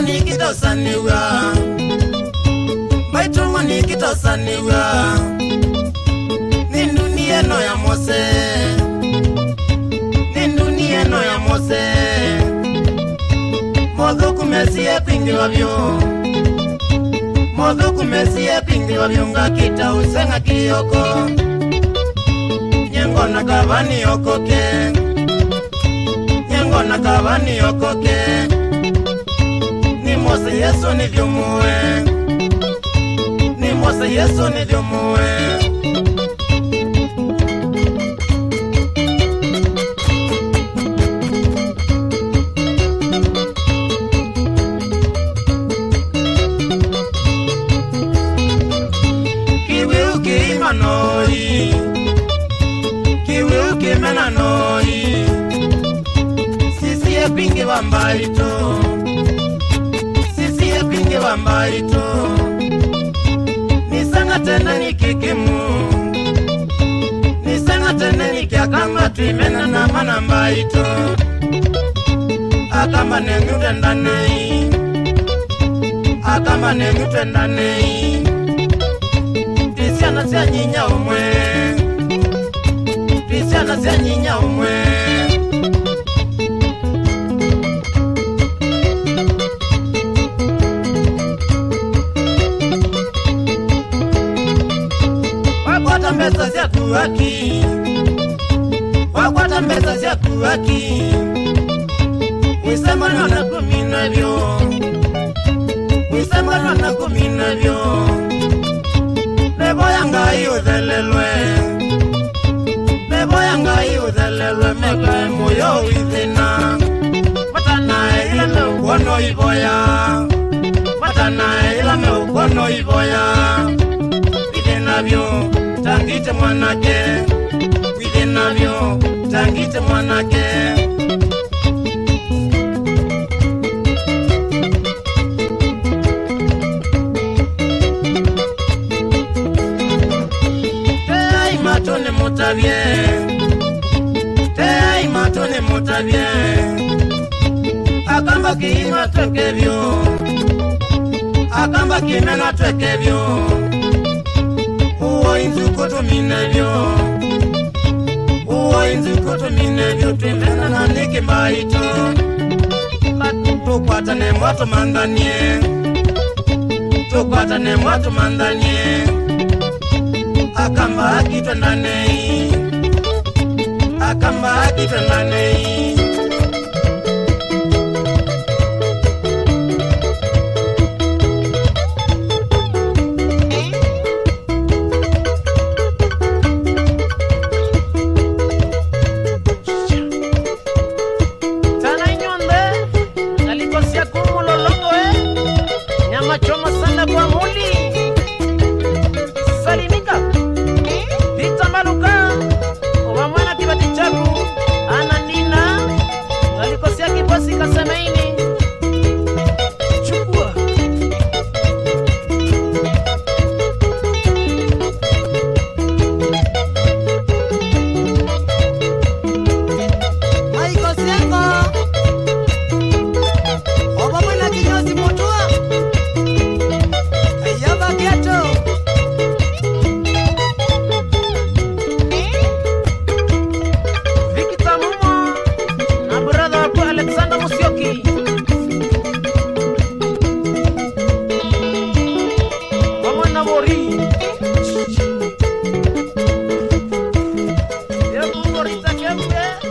nikitosaniwa ni dunia no ya Mose, ni dunia no ya Mose. Modhuku mesie pingi wabyo, modhuku mesie pingi wabyo ngakita usenga kiyoko nyengo na kabani yokoke, nyengo na kabani yokoke. Ni Mose Yesu ni vyumuwe, ni Mose Yesu ni vyumuwe. Kiwi mena noi sisi ya pingi wambali tu, sisi ya pingi wambali tu. Nisanga tena nikikimu, nisanga tena nikiakamba tuimena na manambai tu. Akamba nengute ndanei, akamba nengute ndanei. Tisiana siya nyinya umwe, tisiana siya nyinya umwe. Wakwata mbesa siya kuwaki, wakwata mbesa siya kuwaki. Wisema nana kumina vyo, wisema nana kumina vyo. Neboyanga iudhelelwe, neboyanga iudhelelwe. Meka moyo withina matana ila meukono iboya, matana ila meukono iboya. Withina vyo tangite mwanake, withina vyo tangite mwanake. Matone mutabye, tei matone mutabye. Akamba kiima twekebyo, akamba kimena twekebyo. Uwo inzu kutuminebyo, uwo inzu kutuminebyo. Twimena na niki mbaito, tukwatane mwatu mandanie, tukwatane mwatu mandanie. Akamba akitwa ndanei, akamba akitwa ndanei. Tana inyonde, nalikosia kumulolongo nyama choma sana kwa muli. Salimika Maluka, wamwana kibati chaku, anandina, walikosia kibosi kasemeini. Chukua Maiko Sengo, wamwana kinyozi mutua, ayaba kiato. Alexander Musyoki, wamwana Mori, ya Mori Takembe.